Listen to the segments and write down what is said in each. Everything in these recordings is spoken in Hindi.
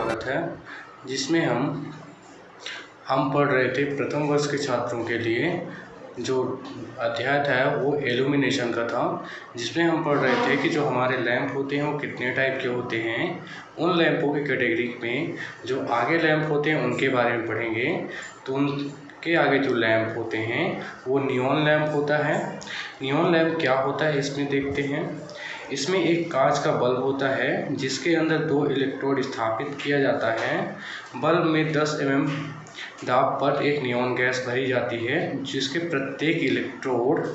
स्वागत है, जिसमें हम पढ़ रहे थे प्रथम वर्ष के छात्रों के लिए। जो अध्याय था वो एल्यूमिनेशन का था, जिसमें हम पढ़ रहे थे कि जो हमारे लैंप होते हैं वो कितने टाइप के होते हैं। उन लैंपों की कैटेगरी में जो आगे लैंप होते हैं उनके बारे में पढ़ेंगे। तो उनके आगे जो लैंप होते हैं वो नियॉन लैंप होता है। नियॉन लैंप क्या होता है इसमें देखते हैं। इसमें एक कांच का बल्ब होता है जिसके अंदर 2 इलेक्ट्रोड स्थापित किया जाता है। बल्ब में 10 mm दाब पर एक नियॉन गैस भरी जाती है, जिसके प्रत्येक इलेक्ट्रोड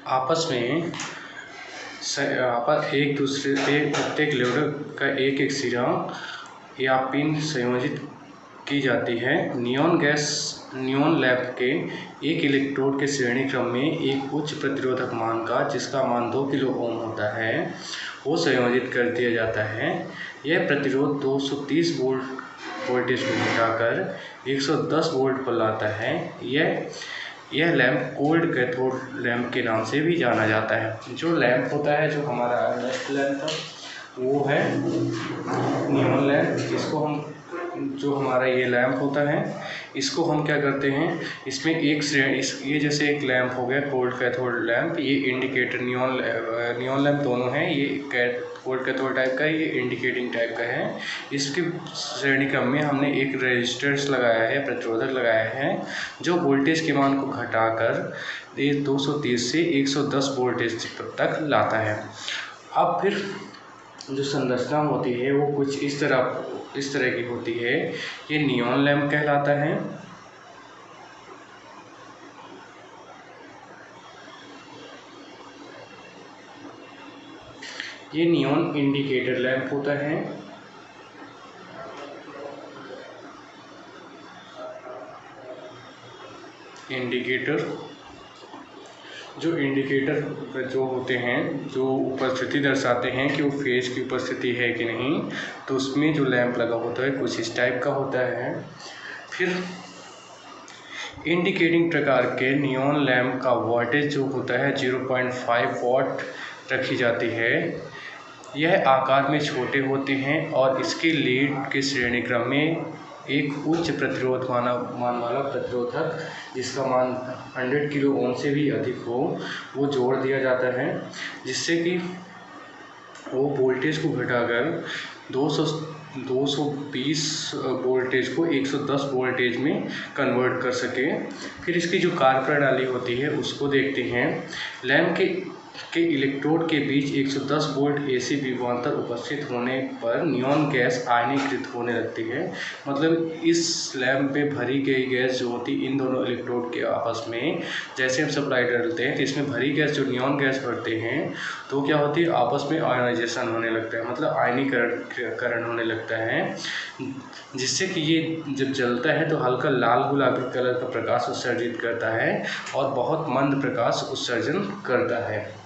आपस में एक दूसरे से प्रत्येक इलेक्ट्रोड का एक सिरा या पिन संयोजित की जाती है। नियॉन लैंप के एक इलेक्ट्रोड के श्रेणी क्रम में एक उच्च प्रतिरोधक मान का, जिसका मान 2 किलो ओम होता है, वो संयोजित कर दिया जाता है। यह प्रतिरोध 230 वोल्टेज को घटाकर 110 वोल्ट पर लाता है। यह लैंप कोल्ड कैथोड लैंप के नाम से भी जाना जाता है। जो लैंप होता है, जो हमारा नेक्स्ट लैंप है वो है नियॉन लैंप। जो हमारा ये लैंप होता है इसको हम क्या करते हैं, इसमें एक श्रेणी, ये जैसे एक लैंप हो गया कोल्ड कैथोड लैंप, ये इंडिकेटर नियॉन लैंप दोनों हैं। ये कोल्ड कैथोड टाइप का है, ये इंडिकेटिंग टाइप का है। इसके श्रेणी क्रम में हमने एक रेजिस्टेंस लगाया है, प्रतिरोधक लगाया है, जो वोल्टेज के मान को घटाकर 230 से 110 वोल्टेज तक लाता है। अब फिर जो संरचना होती है वो कुछ इस तरह की होती है। ये नियॉन लैंप कहलाता है। ये नियॉन इंडिकेटर लैंप होता है। जो इंडिकेटर जो होते हैं, जो उपस्थिति दर्शाते हैं कि वो फेज की उपस्थिति है कि नहीं, तो उसमें जो लैंप लगा होता है कुछ इस टाइप का होता है। फिर इंडिकेटिंग प्रकार के नियॉन लैंप का वोल्टेज जो होता है 0.5 वॉट रखी जाती है। यह आकार में छोटे होते हैं और इसके लीड के श्रेणी क्रम में एक उच्च प्रतिरोध मान वाला प्रतिरोधक, जिसका मान 100 किलो ओम से भी अधिक हो, वो जोड़ दिया जाता है, जिससे कि वो वोल्टेज को घटाकर 220 वोल्टेज को 110 वोल्टेज में कन्वर्ट कर सके। फिर इसकी जो कार्यप्रणाली होती है उसको देखते हैं। लैंप के इलेक्ट्रोड के बीच 110 वोल्ट एसी विभवांतर उपस्थित होने पर नियॉन गैस आयनीकृत होने लगती है। मतलब इस लैंप पे भरी गई गैस जो होती है इन दोनों इलेक्ट्रोड के आपस में, जैसे हम सप्लाई डालते हैं तो इसमें भरी गैस जो नियॉन गैस भरते हैं तो क्या होती है, आपस में आयनाइजेशन होने लगता है, मतलब आयनीकरण होने लगता है, जिससे कि ये जब जलता है तो हल्का लाल गुलाबी कलर का प्रकाश उत्सर्जित करता है और बहुत मंद प्रकाश उत्सर्जन करता है।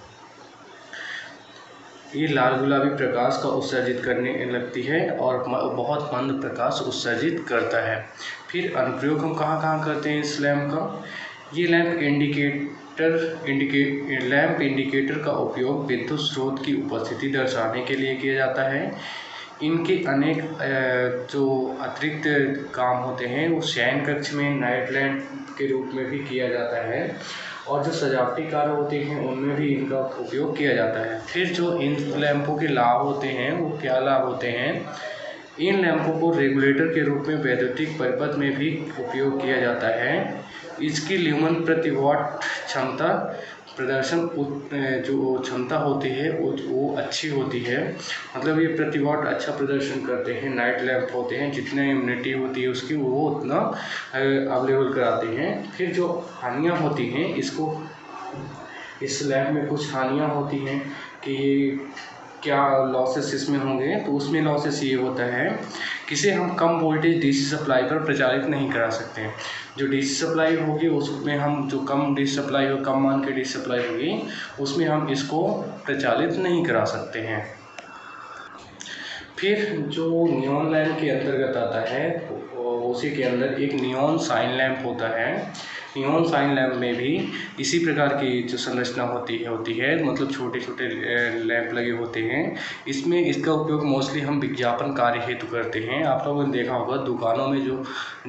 ये लाल गुलाबी प्रकाश का उत्सर्जित करने लगती है और बहुत मंद प्रकाश उत्सर्जित करता है। फिर अनुप्रयोग हम कहाँ करते हैं इस लैंप का। ये लैंप इंडिकेटर का उपयोग विद्युत स्रोत की उपस्थिति दर्शाने के लिए किया जाता है। इनके अनेक जो अतिरिक्त काम होते हैं वो शयन कक्ष में नाइट लैंप के रूप में भी किया जाता है, और जो सजावटी कार्य होते हैं उनमें भी इनका उपयोग किया जाता है। फिर जो इन लैंपों के लाभ होते हैं वो क्या लाभ होते हैं। इन लैंपों को रेगुलेटर के रूप में वैद्युतिक परिपथ में भी उपयोग किया जाता है। इसकी ल्यूमन प्रति वाट क्षमता प्रदर्शन जो क्षमता होती है वो अच्छी होती है, मतलब ये प्रति वाट अच्छा प्रदर्शन करते हैं। नाइट लैंप होते हैं, जितने इम्यूनिटी होती है उसकी वो उतना अवेलेबल कराते हैं। फिर जो हानियाँ होती हैं इस लैंप में कुछ हानियाँ होती हैं कि क्या लॉसेस इसमें होंगे, तो उसमें लॉसेस ये होता है कि इसे हम कम वोल्टेज डीसी सप्लाई पर प्रचालित नहीं करा सकते हैं। जो डीसी सप्लाई होगी उसमें हम जो कम डीसी सप्लाई हो, कम मान की डीसी सप्लाई होगी, उसमें हम इसको प्रचालित नहीं करा सकते हैं। फिर जो नियॉन लैंप के अंतर्गत आता है उसी के अंदर एक नियॉन साइन लैंप होता है। नियॉन साइन लैंप में भी इसी प्रकार की जो संरचना होती है मतलब छोटे छोटे लैंप लगे होते हैं। इसमें इसका उपयोग मोस्टली हम विज्ञापन कार्य हेतु करते हैं। आप लोगों ने देखा होगा दुकानों में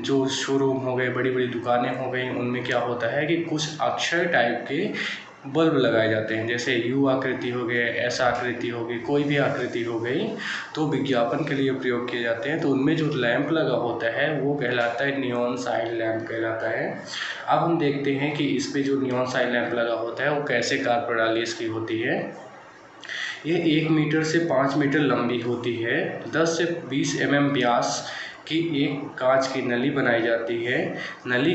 जो शोरूम हो गए, बड़ी बड़ी दुकानें हो गई, उनमें क्या होता है कि कुछ अक्षर टाइप के बल्ब लगाए जाते हैं, जैसे यू आकृति हो गए, एस आकृति हो गई, कोई भी आकृति हो गई, तो विज्ञापन के लिए प्रयोग किए जाते हैं। तो उनमें जो लैंप लगा होता है वो कहलाता है नियॉन साइन लैंप कहलाता है। अब हम देखते हैं कि इस पे जो नियॉन साइन लैंप लगा होता है वो कैसे कार्यप्रणाली इसकी होती है। ये 1 मीटर से 5 मीटर लंबी होती है। 10 से 20 mm व्यास की एक कांच की नली बनाई जाती है। नली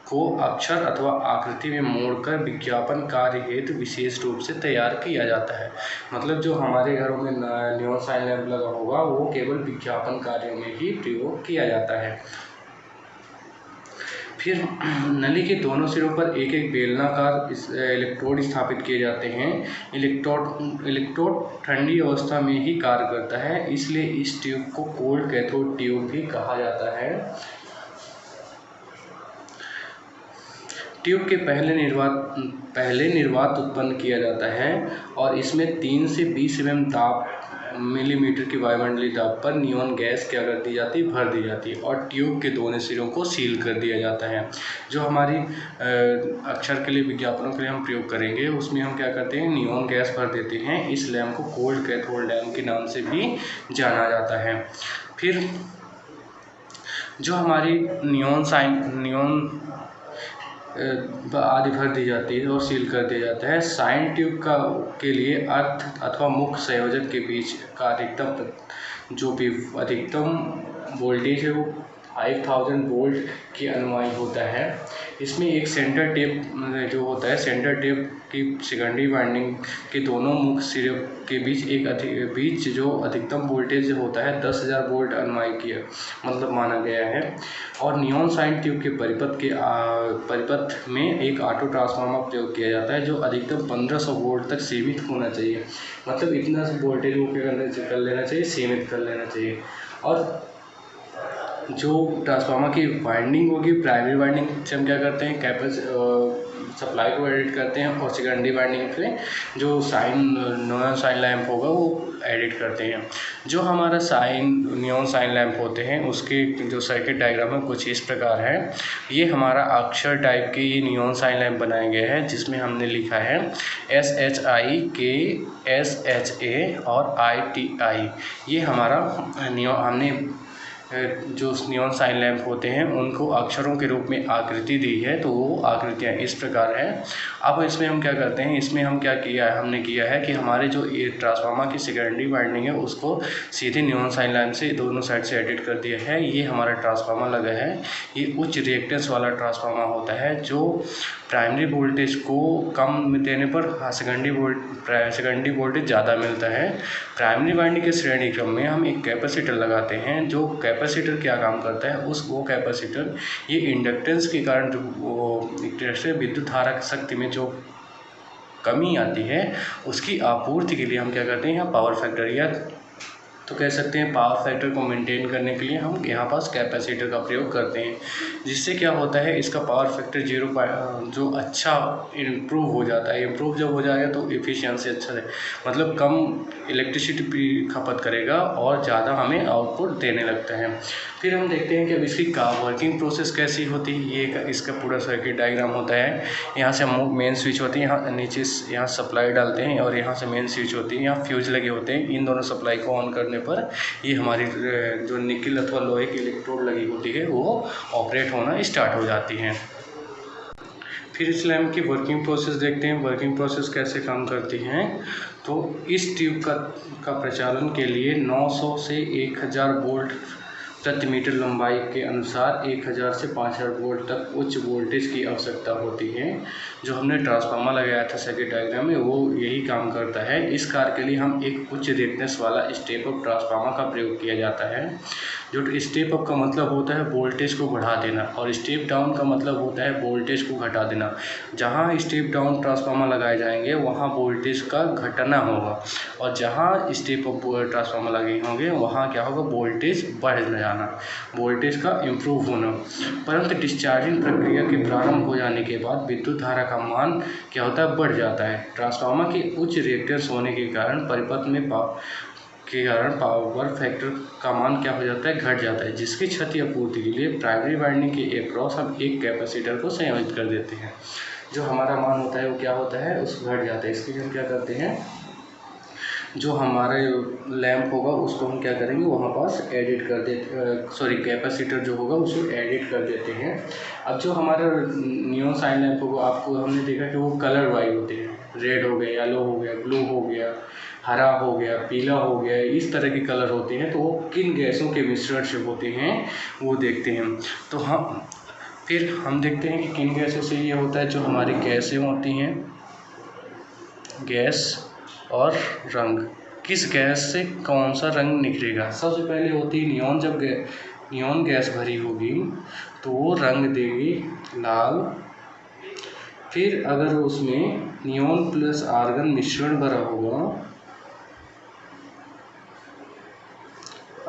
को अक्षर अथवा आकृति में मोड़कर विज्ञापन कार्य हेतु विशेष रूप से तैयार किया जाता है। मतलब जो हमारे घरों में नियॉन साइन लैंप लगा होगा वो केवल विज्ञापन कार्यों में ही प्रयोग किया जाता है। फिर नली के दोनों सिरों पर एक एक बेलनाकार इलेक्ट्रोड स्थापित किए जाते हैं। इलेक्ट्रोड ठंडी अवस्था में ही कार्य करता है, इसलिए इस ट्यूब को कोल्ड कैथोड ट्यूब भी कहा जाता है। ट्यूब के पहले निर्वात उत्पन्न किया जाता है और इसमें 3 से 20 मिलीमीटर की वायुमंडलीय दाब पर नियॉन गैस क्या कर दी जाती है, भर दी जाती है और ट्यूब के दोनों सिरों को सील कर दिया जाता है। जो हमारी अक्षर के लिए, विज्ञापनों के लिए हम प्रयोग करेंगे उसमें हम क्या करते हैं, नियॉन गैस भर देते हैं। इस लैंप को कोल्ड कैथोड लैंप के नाम से भी जाना जाता है। फिर जो हमारी नियॉन आदि भर दी जाती है और सील कर दिया जाता है। साइन ट्यूब के लिए अर्थ अथवा मुख्य संयोजक के बीच का अधिकतम वोल्टेज है वो 5000 वोल्ट के अनुयायी होता है। इसमें एक सेंटर टेप जो होता है, सेंटर टेप की सेकेंडरी वाइंडिंग के दोनों मुख्य सिरों के बीच जो अधिकतम वोल्टेज होता है 10,000 वोल्ट अनुयायी की मतलब माना गया है। और नियॉन साइन ट्यूब के परिपथ में एक ऑटो ट्रांसफार्मर प्रयोग किया जाता है जो अधिकतम 1500 वोल्ट तक सीमित होना चाहिए। मतलब इतना वोल्टेज वो क्या कर लेना चाहिए, सीमित कर लेना चाहिए। और जो ट्रांसफार्मर की वाइंडिंग होगी, प्राइमरी वाइंडिंग से हम क्या करते हैं, सप्लाई को एडिट करते हैं और सेकेंडरी वाइंडिंग पे जो नियॉन साइन लैंप होगा वो एडिट करते हैं। जो हमारा नियॉन साइन लैंप होते हैं उसके जो सर्किट डायग्राम है कुछ इस प्रकार है। ये हमारा अक्षर टाइप के ये नियॉन साइन लैंप बनाए गए हैं जिसमें हमने लिखा है SHI KSHA और ITI। ये हमारा हमने जो नियॉन साइन लैंप होते हैं उनको अक्षरों के रूप में आकृति दी है, तो वो आकृतियाँ इस प्रकार है। अब इसमें हम क्या करते हैं, इसमें हम क्या किया है, हमने किया है कि हमारे जो ये ट्रांसफार्मर की सेकेंडरी वाइंडिंग है उसको सीधे नियॉन साइन लैंप से दोनों साइड से एडिट कर दिया है। ये हमारा ट्रांसफार्मर लगा है, ये उच्च रिएक्टेंस वाला ट्रांसफार्मर होता है जो प्राइमरी वोल्टेज को कम देने पर सेकेंडरी वोल्टेज ज़्यादा मिलता है। प्राइमरी वाइंडिंग के श्रेणी क्रम में हम एक कैपेसिटर लगाते हैं। जो कैपेसिटर क्या काम करता है, वो कैपेसिटर ये इंडक्टेंस के कारण जो विद्युत धारा शक्ति में जो कमी आती है उसकी आपूर्ति के लिए हम क्या करते हैं, यहाँ पावर फैक्टर या तो कह सकते हैं पावर फैक्टर को मेंटेन करने के लिए हम यहाँ पास कैपेसिटर का प्रयोग करते हैं। जिससे क्या होता है, इसका पावर फैक्टर जो अच्छा इम्प्रूव हो जाता है। इम्प्रूव जब हो जाएगा तो एफिशिएंसी अच्छा है, मतलब कम इलेक्ट्रिसिटी भी खपत करेगा और ज़्यादा हमें आउटपुट देने लगता है। फिर हम देखते हैं कि अब इसकी वर्किंग प्रोसेस कैसी होती है। ये इसका पूरा सर्किट डायग्राम होता है। यहाँ से हम मेन स्विच होती है, यहाँ नीचे यहाँ सप्लाई डालते हैं और यहाँ से मेन स्विच होती है, यहाँ फ्यूज लगे होते हैं। इन दोनों सप्लाई को ऑन करने पर ये हमारी जो निकल अथवा लोहे की इलेक्ट्रोड लगी होती है वो ऑपरेट होना स्टार्ट हो जाती हैं। फिर इस लैंप की वर्किंग प्रोसेस देखते हैं, वर्किंग प्रोसेस कैसे काम करती हैं। तो इस ट्यूब का प्रचालन के लिए 900 से 1000 वोल्ट प्रति मीटर लंबाई के अनुसार 1000 से 5000 वोल्ट तक उच्च वोल्टेज की आवश्यकता होती है। जो हमने ट्रांसफार्मर लगाया था सर्किट डायग्राम में वो यही काम करता है। इस कार्य के लिए हम एक उच्च रिएक्टेंस वाला स्टेप अप ट्रांसफार्मर का प्रयोग किया जाता है। जो स्टेप अप का मतलब होता है वोल्टेज को बढ़ा देना, और स्टेप डाउन का मतलब होता है वोल्टेज को घटा देना। जहाँ स्टेप डाउन ट्रांसफार्मर लगाए जाएंगे वहाँ वोल्टेज का घटना होगा, और जहाँ स्टेप अप ट्रांसफार्मर लगे होंगे वहाँ क्या होगा, वोल्टेज बढ़ जाना, वोल्टेज का इम्प्रूव होना। परंतु डिस्चार्जिंग प्रक्रिया के प्रारंभ हो जाने के बाद विद्युत धारा का मान क्या होता है, बढ़ जाता है। ट्रांसफार्मर के उच्च रिएक्टेंस होने के कारण परिपथ में पावर फैक्टर का मान क्या हो जाता है, घट जाता है, जिसकी क्षति आपूर्ति के लिए प्राइमरी वाइंडिंग के एक्रॉस हम एक कैपेसिटर को संयोजित कर देते हैं। जो हमारा मान होता है वो क्या होता है, उस घट जाता है। इसके लिए हम क्या करते हैं, जो हमारे लैंप होगा उसको हम क्या करेंगे, वहाँ पास एडिट कर देते, कैपेसिटर जो होगा उसे एडिट कर देते हैं। अब जो हमारा नियॉन साइन लैंप होगा, आपको हमने देखा कि वो कलर वाइज होते हैं, रेड हो गया, येलो हो गया, ब्लू हो गया, हरा हो गया, पीला हो गया, इस तरह के कलर होते हैं। तो वो किन गैसों के मिश्रण से होते हैं वो देखते हैं। तो फिर हम देखते हैं कि किन गैसों से ये होता है। जो हमारी गैसें होती हैं, गैस और रंग, किस गैस से कौन सा रंग निकलेगा। सबसे पहले होती है नियॉन। जब नियॉन गैस भरी होगी तो वो रंग देगी लाल। फिर अगर उसमें नियॉन प्लस आर्गन मिश्रण भरा होगा,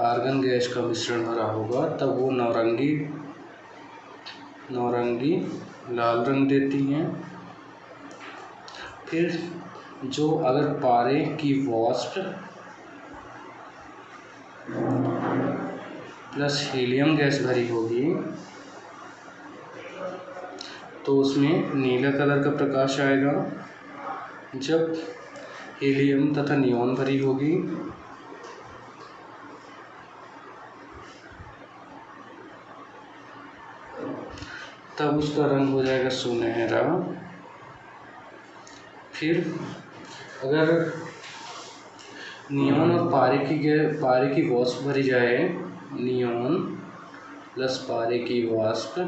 आर्गन गैस का मिश्रण भरा होगा, तब वो नारंगी लाल रंग देती हैं। फिर जो अगर पारे की वाष्प प्लस हीलियम गैस भरी होगी तो उसमें नीला कलर का प्रकाश आएगा। जब हीलियम तथा नियॉन भरी होगी तब उसका रंग हो जाएगा सुनहरा। फिर अगर नियॉन और पारे की वाष्प भरी जाए, नियॉन प्लस पारे की वाष्प,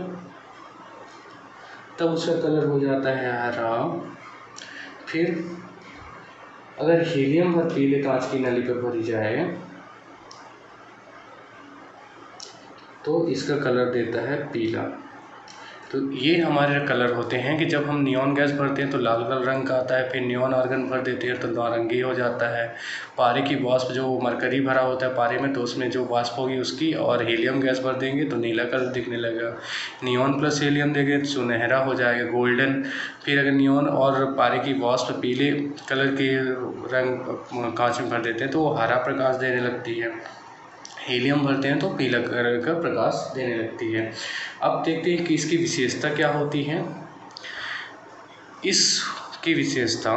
तब उसका कलर हो जाता है हरा। फिर अगर हीलियम और पीले कांच की नली पर भरी जाए तो इसका कलर देता है पीला। तो ये हमारे कलर होते हैं कि जब हम नियॉन गैस भरते हैं तो लाल रंग का आता है, फिर नियॉन आर्गन भर देते हैं तो नारंगी हो जाता है। पारे की वाष्प, जो मरकरी भरा होता है पारे में, तो उसमें जो वाष्प होगी उसकी, और हीलियम गैस भर देंगे तो नीला कलर दिखने लगेगा। नियॉन प्लस हीलियम देंगे तो सुनहरा हो जाएगा, गोल्डन। फिर अगर नियॉन और पारे की वाष्प पीले कलर के रंग कांच में भर देते हैं तो वो हरा प्रकाश देने लगती है। हीलियम भरते हैं तो पीला कलर का प्रकाश देने लगती है। अब देखते हैं कि इसकी विशेषता क्या होती है। इसकी विशेषता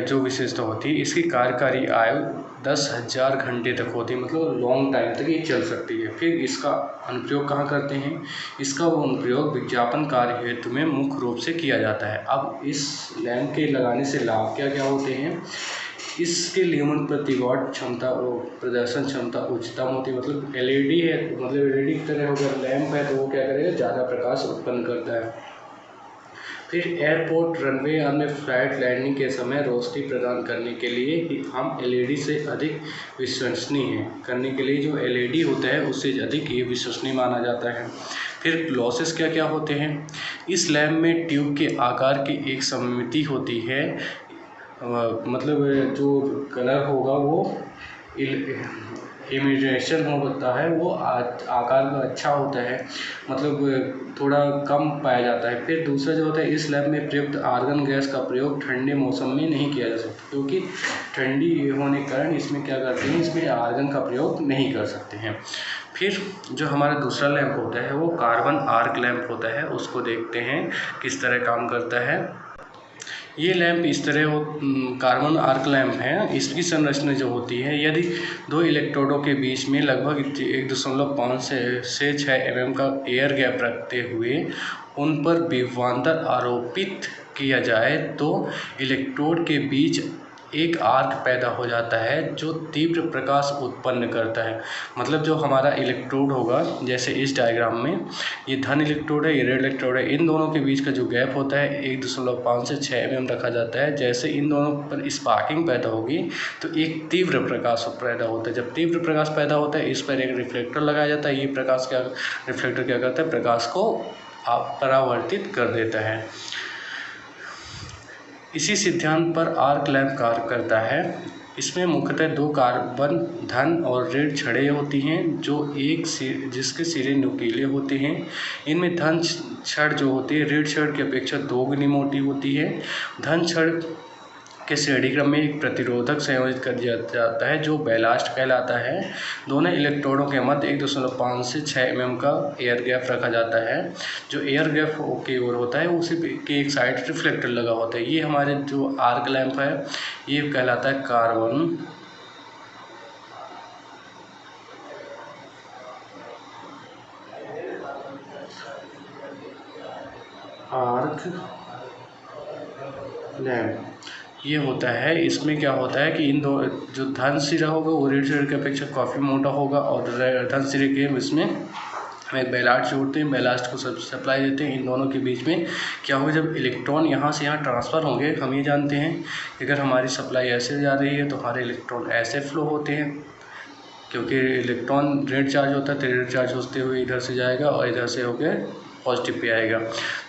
जो विशेषता होती है, इसकी कार्यकारी आयु 10,000 घंटे तक होती है, मतलब लॉन्ग टाइम तक ये चल सकती है। फिर इसका अनुप्रयोग कहाँ करते हैं, इसका वो अनुप्रयोग विज्ञापन कार्य हेतु में मुख्य रूप से किया जाता है। अब इस लैंप के लगाने से लाभ क्या क्या होते हैं, इसके ल्यूमन प्रति वाट क्षमता और प्रदर्शन क्षमता उच्चतम होती है। मतलब एलईडी है, मतलब एलईडी की तरह अगर लैंप है तो वो क्या करेगा, ज़्यादा प्रकाश उत्पन्न करता है। फिर एयरपोर्ट, रनवे अन्य फ्लाइट लैंडिंग के समय रोशनी प्रदान करने के लिए हम एलईडी से अधिक विश्वसनीय करने के लिए जो एलईडी होता है उससे अधिक ये विश्वसनीय माना जाता है। फिर लॉसेस क्या क्या होते हैं, इस लैंप में ट्यूब के आकार की एक सममिति होती है। मतलब जो कलर होगा वो इमिटेशन होता है, वो आकार का अच्छा होता है, मतलब थोड़ा कम पाया जाता है। फिर दूसरा जो होता है, इस लैंप में प्रयुक्त आर्गन गैस का प्रयोग ठंडे मौसम में नहीं किया जा सकता, क्योंकि ठंडी होने के कारण इसमें क्या करते हैं, इसमें आर्गन का प्रयोग नहीं कर सकते हैं। फिर जो हमारा दूसरा लैंप होता है वो कार्बन आर्क लैंप होता है, उसको देखते हैं किस तरह काम करता है। ये लैंप इस तरह वो कार्बन आर्क लैंप है। इसकी संरचना जो होती है, यदि दो इलेक्ट्रोडों के बीच में लगभग 1.5 से 6 mm का एयर गैप रखते हुए उन पर विभवांतर आरोपित किया जाए तो इलेक्ट्रोड के बीच एक आर्क पैदा हो जाता है जो तीव्र प्रकाश उत्पन्न करता है। मतलब जो हमारा इलेक्ट्रोड होगा, जैसे इस डायग्राम में ये धन इलेक्ट्रोड है, ये ऋण इलेक्ट्रोड है, इन दोनों के बीच का जो गैप होता है 1.5 से 6 mm रखा जाता है। जैसे इन दोनों पर स्पार्किंग पैदा होगी तो एक तीव्र प्रकाश पैदा होता है। जब तीव्र प्रकाश पैदा होता है, इस पर एक रिफ्लेक्टर लगाया जाता है। ये रिफ्लेक्टर क्या करता है, प्रकाश को परावर्तित कर देता है। इसी सिद्धांत पर आर्क लैंप कार्य करता है। इसमें मुख्यतः 2 कार्बन धन और ऋण छड़ें होती हैं जो जिसके सिरे नुकीले होते हैं। इनमें धन छड़ जो होती है ऋण छड़ की अपेक्षा 2 गुनी मोटी होती है। धन छड़ के श्रेणी क्रम में एक प्रतिरोधक संयोजित कर दिया जाता है जो बैलास्ट कहलाता है। दोनों इलेक्ट्रोडों के मध्य 1.5 से 6 mm का एयर गैप रखा जाता है। जो एयर गैप की ओर होता है उसी की एक साइड रिफ्लेक्टर लगा होता है। ये हमारे जो आर्क लैंप है ये कहलाता है कार्बन आर्क लैंप। ये होता है, इसमें क्या होता है कि इन दो जो धन सिरा होगा वो ऋण सिरे की अपेक्षा काफ़ी मोटा होगा और धन सिरे के इसमें एक बैलास्ट जोड़ते हैं, बैलास्ट को सप्लाई देते हैं। इन दोनों के बीच में क्या होगा, जब इलेक्ट्रॉन यहाँ से यहाँ ट्रांसफ़र होंगे, हम ये जानते हैं कि अगर हमारी सप्लाई ऐसे जा रही है तो हमारे इलेक्ट्रॉन ऐसे फ्लो होते हैं, क्योंकि इलेक्ट्रॉन ऋण चार्ज होता है तो ऋण चार्ज होते हुए इधर से जाएगा और इधर से होकर पॉजिटिव पे आएगा।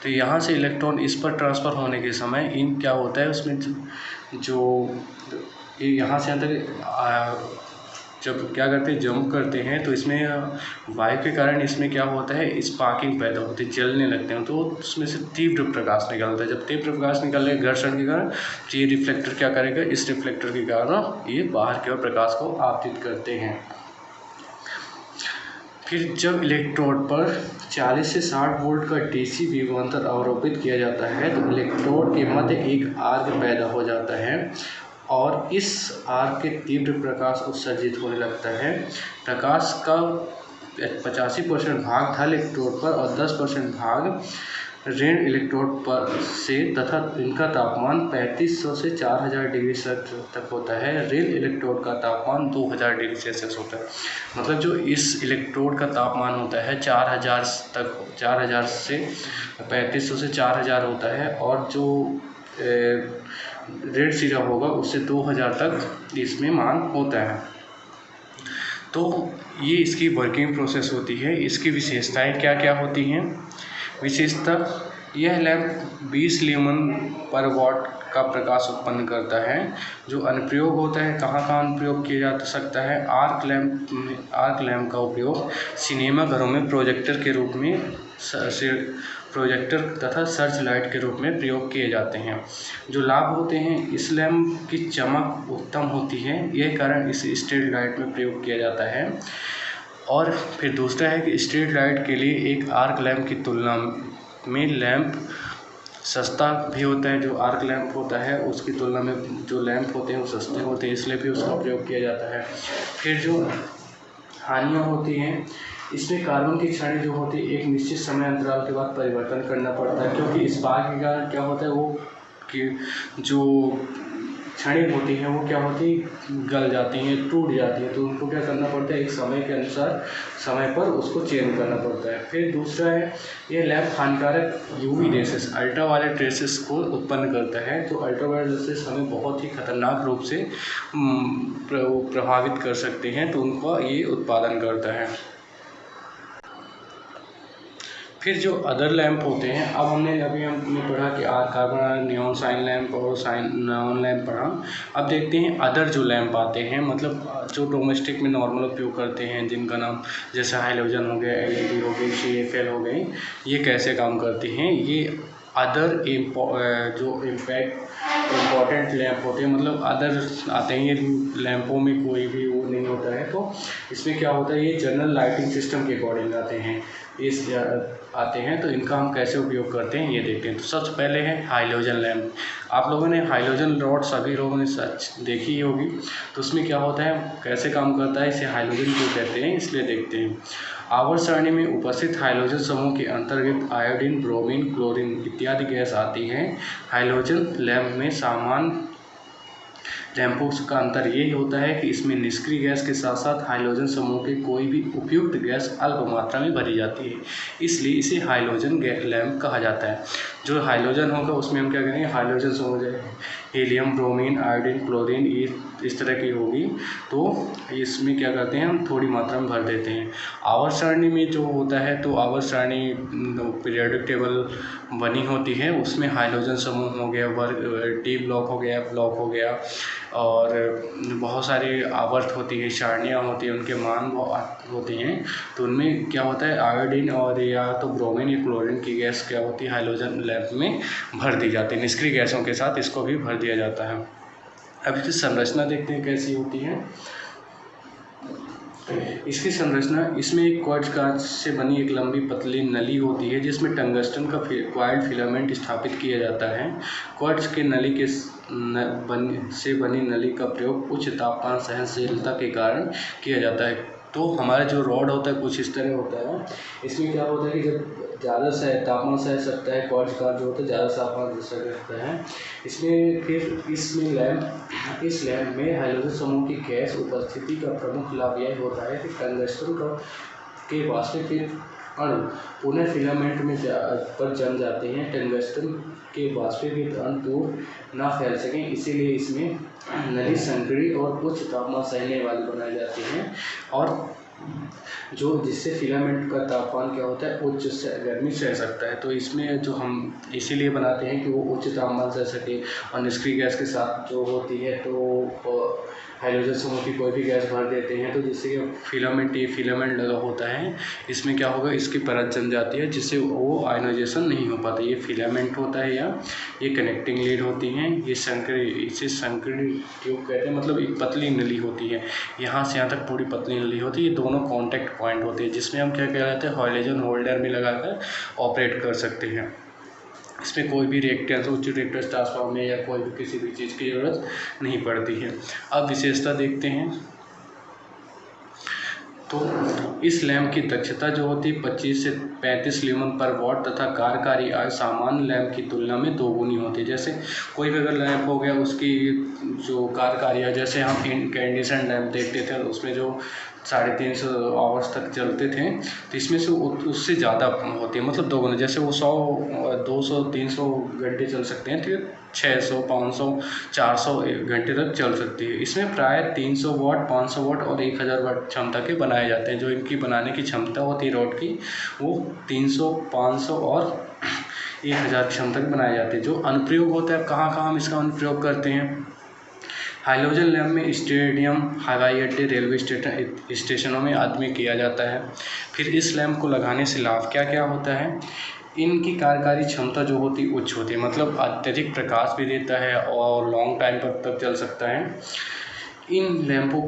तो यहाँ से इलेक्ट्रॉन इस पर ट्रांसफ़र होने के समय इन क्या होता है, उसमें जो यहाँ से अंदर जब क्या करते हैं, जंप करते हैं तो इसमें वायु के कारण इसमें क्या होता है, स्पार्किंग पैदा होती है, जलने लगते हैं। तो उसमें से तीव्र प्रकाश निकलता है। जब तीव्र प्रकाश निकलेगा घर्षण के कारण तो ये रिफ्लेक्टर क्या करेगा, इस रिफ्लेक्टर के कारण ये बाहर की ओर प्रकाश को आपतित करते हैं। फिर जब इलेक्ट्रोड पर 40 से 60 वोल्ट का डीसी विभवांतर आरोपित किया जाता है तो इलेक्ट्रोड के मध्य एक आर्क पैदा हो जाता है और इस आर्क के तीव्र प्रकाश उत्सर्जित होने लगता है। प्रकाश का 85% भाग धन इलेक्ट्रोड पर और 10% भाग ऋण इलेक्ट्रोड पर से तथा इनका तापमान 3500 से 4000 डिग्री तक होता है। ऋण इलेक्ट्रोड का तापमान 2000 डिग्री सेल्सियस होता है। मतलब जो इस इलेक्ट्रोड का तापमान होता है 4000 तक, 4000 से 3500 से 4000 होता है और जो ऋण सिरा होगा उससे 2000 तक इसमें मान होता है। तो ये इसकी वर्किंग प्रोसेस होती है। इसकी विशेषताएं क्या क्या होती हैं। विशेषता, यह लैंप 20 ल्यूमन पर वाट का प्रकाश उत्पन्न करता है। जो अनुप्रयोग होता है, कहाँ कहाँ अनुप्रयोग किया जा सकता है। आर्क लैंप का उपयोग सिनेमा घरों में प्रोजेक्टर के रूप में प्रोजेक्टर तथा सर्च लाइट के रूप में प्रयोग किए जाते हैं। जो लाभ होते हैं, इस लैंप की चमक उत्तम होती है, यह कारण इसे स्ट्रीट लाइट में प्रयोग किया जाता है। और फिर दूसरा है कि स्ट्रीट लाइट के लिए एक आर्क लैंप की तुलना में लैंप सस्ता भी होता है। जो आर्क लैंप होता है उसकी तुलना में जो लैंप होते हैं वो सस्ते होते हैं, इसलिए भी उसका प्रयोग किया जाता है। फिर जो हानियाँ होती हैं, इसमें कार्बन की छड़ें जो होती है एक निश्चित समय अंतराल के बाद परिवर्तन करना पड़ता है, क्योंकि इस बात के कारण क्या होता है वो कि जो छड़ें होती हैं वो क्या होती गल जाती हैं, टूट जाती हैं, तो उनको क्या करना पड़ता है, एक समय के अनुसार समय पर उसको चेंज करना पड़ता है। फिर दूसरा है, ये लैंप हानिकारक यूवी रेसेस, अल्ट्रावायलेट रेसेस को उत्पन्न करता है। तो अल्ट्रावायलेट रेसेस हमें बहुत ही खतरनाक रूप से प्रभावित कर सकते हैं, तो उनका ये उत्पादन करता है। फिर जो अदर लैंप होते हैं, अब हमने पढ़ा कि कार्बन नियॉन साइन लैंप और नियॉन लैंप पढ़ा। अब देखते हैं अदर जो लैंप आते हैं, मतलब जो डोमेस्टिक में नॉर्मल उपयोग करते हैं, जिनका नाम जैसे हाइलोजन हो गया, LED हो गई, CFL हो गई, ये कैसे काम करते हैं। ये अदर जो इम्पॉर्टेंट लैंप होते हैं, मतलब अदर आते हैं, ये लैंपों में कोई भी वो नहीं होता है। तो इसमें क्या होता है, ये जनरल लाइटिंग सिस्टम के अकॉर्डिंग आते हैं, इस आते हैं। तो इनका हम कैसे उपयोग करते हैं ये देखते हैं। तो सबसे पहले है हाइलोजन लैंप। आप लोगों ने हाइलोजन रॉड सभी लोगों ने देखी ही होगी। तो उसमें क्या होता है, कैसे काम करता है, इसे हाइलोजन क्यों कहते हैं, इसलिए देखते हैं। आवर्त सारणी में उपस्थित हाइलोजन समूह के अंतर्गत आयोडीन, ब्रोमीन, क्लोरीन इत्यादि गैस आती हैं। हाइलोजन लैंप में समान लैंपों का अंतर ये होता है कि इसमें निष्क्रिय गैस के साथ साथ हाइड्रोजन समूह की कोई भी उपयुक्त गैस अल्प मात्रा में भरी जाती है, इसलिए इसे हाइड्रोजन लैंप कहा जाता है। जो हाइड्रोजन होगा उसमें हम क्या करेंगे, हाइड्रोजन समूह हीलियम, ब्रोमीन, आयोडीन, क्लोरीन इस तरह की होगी, तो इसमें क्या करते हैं हम थोड़ी मात्रा में भर देते हैं। आवर्त सारणी में जो होता है, तो आवर्त सारणी पीरियोडिक टेबल बनी होती है, उसमें हाइड्रोजन समूह हो गया, वर्ग डी ब्लॉक हो गया, ब्लॉक हो गया, और बहुत सारी आवर्त होती है, सारणियाँ होती हैं, उनके मान होते हैं। तो उनमें क्या होता है, आयोडीन और या तो ब्रोमीन या क्लोरीन की गैस क्या होती है, हाइड्रोजन लैंप में भर दी जाती है। निष्क्रिय गैसों के साथ इसको भी भर दिया जाता है। अब इसकी संरचना देखते हैं कैसी होती है। इसकी संरचना, इसमें एक क्वार्ट्ज कांच से बनी एक लंबी पतली नली होती है, जिसमें टंगस्टन का क्वाइल्ड फिलामेंट स्थापित किया जाता है। क्वार्ट्ज के नली के से बनी नली का प्रयोग उच्च तापमान सहनशीलता के कारण किया जाता है। तो हमारा जो रॉड होता है कुछ इस तरह होता है। इसमें क्या होता है कि जब ज़्यादा तापमान सह सकता है, क्वार्ट्ज का जो होता है ज़्यादा तापमान सह सकता है। इसमें फिर इस लैंप में हाइड्रोजन समूह की गैस उपस्थिति का प्रमुख लाभ यह होता है कि टंगस्टन के वाष्पीकृत अणु पुनः फिलामेंट में पर जम जाते हैं। टंगस्टन के वाष्पीकृत अणु दूर ना फैल सकें, इसीलिए इसमें नली संकीर्ण और उच्च तापमान सहने वाली बनाई जाती हैं, और जो जिससे फिलामेंट का तापमान क्या होता है, उच्च गर्मी सह सकता है। तो इसमें जो हम इसीलिए बनाते हैं कि वो उच्च तापमान सह सके, और निष्क्रिय गैस के साथ जो होती है तो हाइड्रोजन समूह की कोई भी गैस भर देते हैं, तो जिससे फिलामेंट लगा होता है, इसमें क्या होगा, इसकी परत जम जाती है, जिससे वो आयनाइजेशन नहीं हो पाता। ये फिलामेंट होता है या ये कनेक्टिंग लीड होती हैं। ये इसे संकीर्ण ट्यूब कहते हैं, मतलब एक पतली नली होती है, यहाँ से यहाँ तक पूरी पतली नली होती है। ये दोनों कॉन्टैक्ट पॉइंट होते हैं, जिसमें हम क्या कहते हैं, हाइड्रोजन होल्डर में लगाकर ऑपरेट कर सकते हैं। इसमें कोई भी रिएक्टेंस, उच्च रिएक्टेंस ट्रांसफार्मर में या कोई भी किसी भी चीज़ की ज़रूरत नहीं पड़ती है। अब विशेषता देखते हैं। तो इस लैंप की दक्षता जो होती है 25 से 35 ल्यूमेन पर वॉट तथा कार्यकारी आयु सामान्य लैंप की तुलना में दोगुनी होती है। जैसे कोई भी अगर लैंप हो गया, उसकी जो कार्यकारी है, जैसे हम इनकैंडेसेंट लैंप देखते थे, उसमें जो 350 आवर्स तक चलते थे, तो इसमें से उससे ज़्यादा होती है, मतलब दोगुना। जैसे वो 100, 200, 300 घंटे चल सकते हैं, तो 600, 500, 400 घंटे तक चल सकती है। इसमें प्राय 300 वाट, 500 वाट और 1000 वाट क्षमता के बनाए जाते हैं। जो इनकी बनाने की क्षमता होती है रॉड की, वो 300, 500 और 1000 क्षमता के बनाए जाते हैं। जो अनुप्रयोग होता है, कहाँ कहाँ हम इसका अनुप्रयोग करते हैं, हाइड्रोजन लैंप में स्टेडियम, हवाई अड्डे, रेलवे स्टेशनों में आदि में किया जाता है। फिर इस लैंप को लगाने से लाभ क्या क्या होता है, इनकी कार्यकारी क्षमता जो होती है उच्च होती है, मतलब अत्यधिक प्रकाश भी देता है और लॉन्ग टाइम तक चल सकता है। इन लैंपों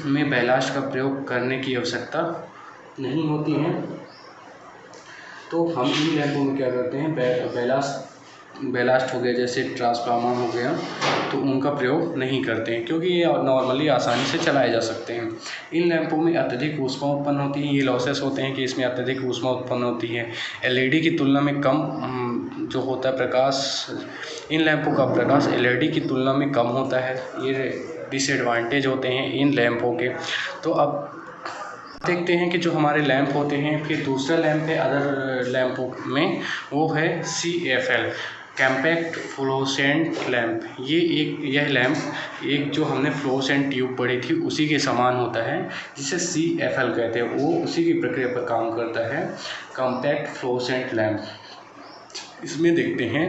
में बैलास्ट का प्रयोग करने की आवश्यकता नहीं होती है, तो हम इन लैंपों में क्या करते हैं, बैलास्ट हो गया, जैसे ट्रांसफार्मर हो गया, तो उनका प्रयोग नहीं करते हैं, क्योंकि ये नॉर्मली आसानी से चलाए जा सकते हैं। इन लैंपों में अत्यधिक ऊष्मा उत्पन्न होती है। ये लॉसेस होते हैं कि इसमें अत्यधिक ऊष्मा उत्पन्न होती है। एलईडी की तुलना में कम जो होता है प्रकाश, इन लैंपों का प्रकाश एलईडी की तुलना में कम होता है। ये डिसएडवांटेज होते हैं इन लैंपों के। तो अब देखते हैं कि जो हमारे लैंप होते हैं, फिर दूसरा लैंप है अदर लैंपों में, वो है CFL, कॉम्पैक्ट फ्लोरोसेंट लैंप। यह लैंप एक जो हमने फ्लोरोसेंट ट्यूब पढ़ी थी उसी के समान होता है, जिसे CFL कहते हैं। वो उसी की प्रक्रिया पर काम करता है, कॉम्पैक्ट फ्लोरोसेंट लैंप। इसमें देखते हैं,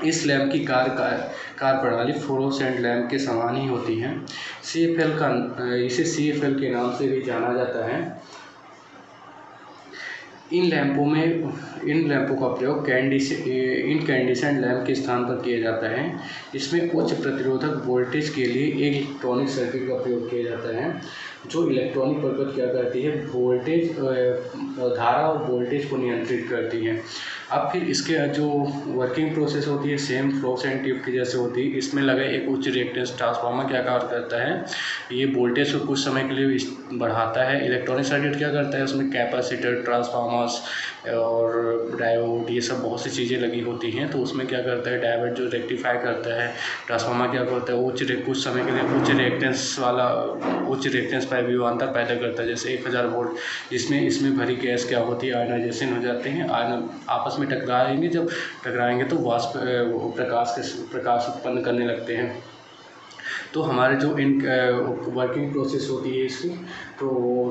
इस लैंप की कार्य प्रणाली फ्लोरोसेंट लैंप के समान ही होती है। इसे CFL के नाम से भी जाना जाता है। इन लैंपों का प्रयोग इनकैंडेसेंट लैंप के स्थान पर किया जाता है। इसमें उच्च प्रतिरोधक वोल्टेज के लिए एक इलेक्ट्रॉनिक सर्किट का प्रयोग किया जाता है। जो इलेक्ट्रॉनिक परिपथ क्या करती है, वोल्टेज धारा और वोल्टेज को नियंत्रित करती है। अब फिर इसके जो वर्किंग प्रोसेस होती है सेम फ्लोस एंड ट्यूब की जैसे होती है। इसमें लगा एक उच्च रिएक्टेंस ट्रांसफार्मर क्या कार्य करता है, ये वोल्टेज को कुछ समय के लिए बढ़ाता है। इलेक्ट्रॉनिक सर्किट क्या करता है, उसमें कैपेसिटर, ट्रांसफार्मर्स और डायोड, ये सब बहुत सी चीज़ें लगी होती हैं। तो उसमें क्या करता है, डायोड जो रेक्टिफाई करता है, ट्रांसफार्मर क्या करता है, कुछ समय के लिए उच्च रिएक्टेंस पर विभवांतर पैदा करता है, जैसे 1000 वोल्ट। इसमें भरी गैस क्या होती है, आयनाइजेशन हो जाते हैं। आयन आपस में टकराएंगे, जब टकराएंगे तो वाष्प प्रकाश उत्पन्न करने लगते हैं। तो हमारे जो इन वर्किंग प्रोसेस होती है इसकी, तो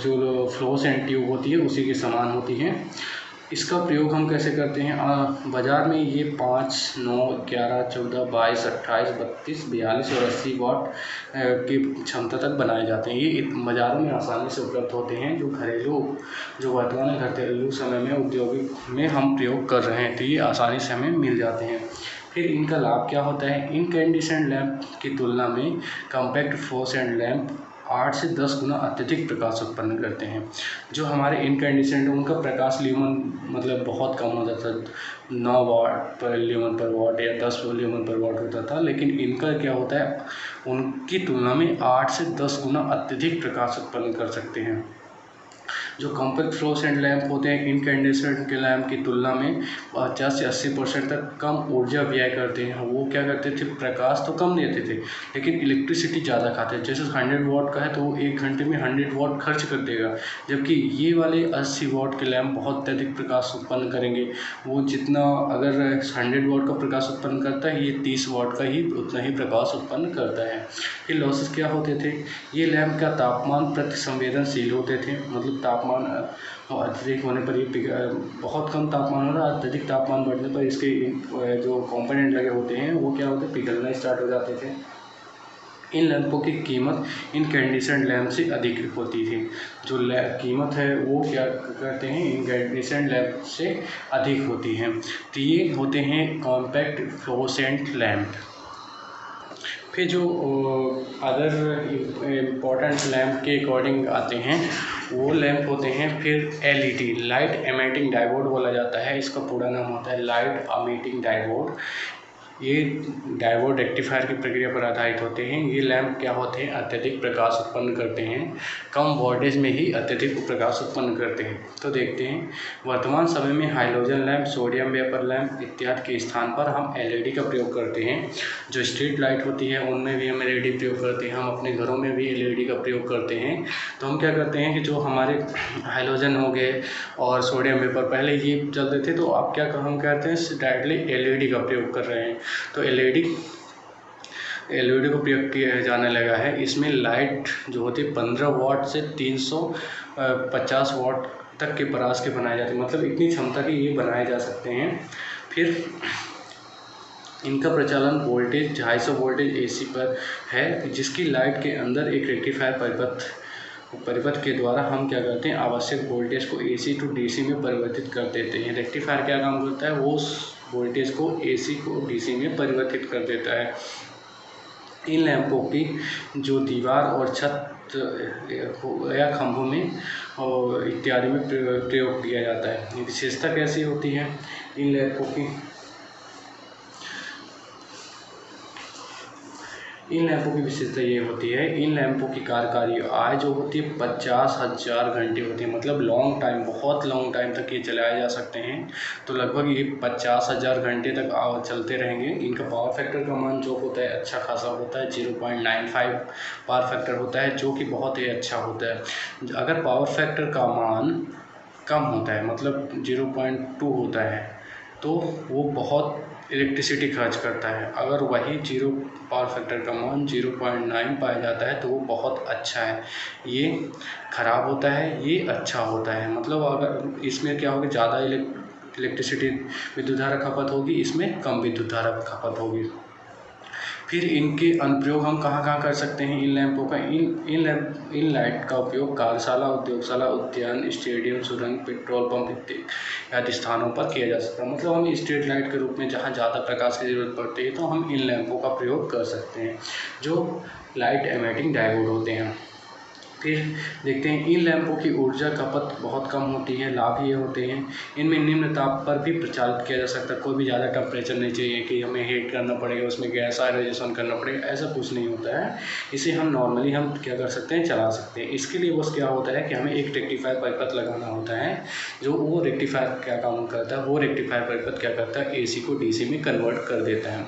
जो फ्लोस एंड ट्यूब होती है उसी के समान होती हैं। इसका प्रयोग हम कैसे करते हैं, बाज़ार में ये 5, 9, 11, 14, 22, 28, 32, 42 और 80 वाट की क्षमता तक बनाए जाते हैं। ये बाज़ारों में आसानी से उपलब्ध होते हैं। जो वर्तमान घरेलू समय में औद्योगिक में हम प्रयोग कर रहे हैं, तो ये आसानी से हमें मिल जाते हैं। फिर इनका लाभ क्या होता है, इनकैंडेसेंट लैंप की तुलना में कॉम्पैक्ट फ्लोरोसेंट लैंप 8 से 10 गुना अत्यधिक प्रकाश उत्पन्न करते हैं। जो हमारे इनकैंडेसेंट उनका प्रकाश ल्यूमन मतलब बहुत कम हो जाता है, 9 वाट पर ल्यूमन पर वाट या 10 ल्यूमन पर वाट होता था। लेकिन इनका क्या होता है, उनकी तुलना में 8 से 10 गुना अत्यधिक प्रकाश उत्पन्न कर सकते हैं। जो कॉम्पैक्ट फ्लोरोसेंट लैंप होते हैं इनकैंडेसेंट के लैंप की तुलना में 50 से 80% तक कम ऊर्जा व्यय करते हैं। वो क्या करते थे, प्रकाश तो कम देते थे लेकिन इलेक्ट्रिसिटी ज़्यादा खाते हैं। जैसे 100 वाट का है तो वो 1 घंटे में 100 वाट खर्च कर देगा, जबकि ये वाले 80 वाट के लैंप बहुत अत्यधिक प्रकाश उत्पन्न करेंगे। वो जितना अगर 100 वाट का प्रकाश उत्पन्न करता है, ये 30 वाट का ही उतना ही प्रकाश उत्पन्न करता है। फिर लॉसेस क्या होते थे, ये लैंप का तापमान प्रति संवेदनशील होते थे, मतलब तापमान अत्यधिक होने पर ये बहुत कम तापमान हो रहा है, अत्यधिक तापमान बढ़ने पर इसके जो कंपोनेंट लगे होते हैं वो क्या होते हैं, पिघलना स्टार्ट हो जाते थे। इन लैंपों की कीमत इनकैंडेसेंट लैंप से अधिक होती थी। जो कीमत है वो क्या करते हैं, इनकैंडेसेंट लैंप से अधिक होती हैं। तो ये होते हैं कॉम्पैक्ट फ्लोरोसेंट लैंप। फिर जो अदर इम्पॉर्टेंट लैंप के अकॉर्डिंग आते हैं वो लैंप होते हैं फिर LED, लाइट एमिटिंग डायोड बोला जाता है। इसका पूरा नाम होता है लाइट एमिटिंग डायोड। ये डायोड रेक्टिफायर की प्रक्रिया पर आधारित होते हैं। ये लैंप क्या होते हैं, अत्यधिक प्रकाश उत्पन्न करते हैं, कम वोल्टेज में ही अत्यधिक प्रकाश उत्पन्न करते हैं। तो देखते हैं वर्तमान समय में halogen lamp, sodium vapour lamp इत्यादि के स्थान पर हम LED का प्रयोग करते हैं। जो स्ट्रीट लाइट होती है उनमें भी हम LED प्रयोग करते हैं, हम अपने घरों में भी LED का प्रयोग करते हैं। तो हम क्या करते हैं कि जो हमारे हाइलोजन हो गए और सोडियम वेपर पहले ये चलते थे, तो अब क्या हम करते हैं डायरेक्टली LED का प्रयोग कर रहे हैं। तो LED को प्रयोग किया जाने लगा है। इसमें लाइट जो होती है 15 वाट से 350 वाट तक के परास के बनाए जाते हैं, मतलब इतनी क्षमता के ये बनाए जा सकते हैं। फिर इनका प्रचलन वोल्टेज 250 वोल्टेज AC पर है, जिसकी लाइट के अंदर एक रेक्टिफायर परिपथ के द्वारा हम क्या करते हैं, आवश्यक वोल्टेज को AC टू DC में परिवर्तित कर देते हैं। रेक्टिफायर क्या काम करता है, वो वोल्टेज को AC को DC में परिवर्तित कर देता है। इन लैंपों की जो दीवार और छत या खंभों में और इत्यादि में प्रयोग किया जाता है। विशेषता कैसी होती है इन लैंपों की, इन लैंपों की विशेषता ये होती है, इन लैंपों की कार्यकारी आयु जो होती है 50,000 घंटे होती है, मतलब लॉन्ग टाइम, बहुत लॉन्ग टाइम तक ये चलाए जा सकते हैं। तो लगभग ये 50,000 घंटे तक चलते रहेंगे। इनका पावर फैक्टर का मान जो होता है अच्छा खासा होता है, 0.95 पावर फैक्टर होता है, जो कि बहुत ही अच्छा होता है। अगर पावर फैक्टर का मान कम होता है, मतलब 0.2 होता है, तो वो बहुत इलेक्ट्रिसिटी खर्च करता है। अगर वही 0 पावर फैक्टर का मान 0.9 पाया जाता है तो वो बहुत अच्छा है। ये ख़राब होता है, ये अच्छा होता है। मतलब अगर इसमें क्या होगा, ज़्यादा इलेक्ट्रिसिटी विद्युत धारा खपत होगी, इसमें कम विद्युत धारा खपत होगी। फिर इनके अनुप्रयोग हम कहाँ कहाँ कर सकते हैं इन लैंपों का? इन लाइट का उपयोग कार्यशाला, उद्योगशाला, उद्यान, स्टेडियम, सुरंग, पेट्रोल पंप इत्यादि स्थानों पर किया जा सकता है। मतलब हम स्ट्रीट लाइट के रूप में जहाँ ज़्यादा प्रकाश की ज़रूरत पड़ती है तो हम इन लैंपों का प्रयोग कर सकते हैं, जो लाइट एमिटिंग डायोड होते हैं। फिर देखते हैं इन लैंपों की ऊर्जा खपत बहुत कम होती है। लाभ ये होते हैं, इनमें निम्न ताप पर भी प्रचालित किया जा सकता है। कोई भी ज़्यादा टेम्परेचर नहीं चाहिए कि हमें हीट करना पड़ेगा, उसमें गैस आयनाइजेशन करना पड़ेगा, ऐसा कुछ नहीं होता है। इसे हम नॉर्मली हम क्या कर सकते हैं, चला सकते हैं। इसके लिए बस क्या होता है कि हमें एक रेक्टिफायर परिपथ लगाना होता है, जो वो रेक्टिफायर क्या काम करता है, वो रेक्टिफायर परिपथ क्या करता है, AC को DC में कन्वर्ट कर देता है।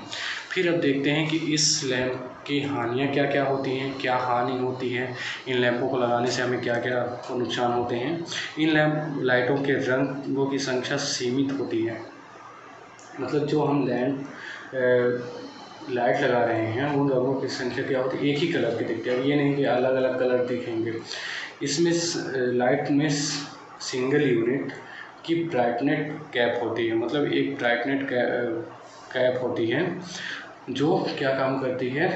फिर अब देखते हैं कि इस लैंप की हानियाँ क्या क्या होती हैं, क्या हानि होती है, इन लैंपों को लगाने से हमें क्या क्या नुकसान होते हैं। इन लैंप लाइटों के रंगों की संख्या सीमित होती है। मतलब जो हम लाइट लगा रहे हैं उन रंगों की संख्या क्या होती है, एक ही कलर की दिखती है। अब ये नहीं कि अलग अलग कलर दिखेंगे। इसमें लाइट में सिंगल यूनिट की ब्राइटनेस कैप होती है। मतलब एक ब्राइटनेस कैप होती है जो क्या काम करती है,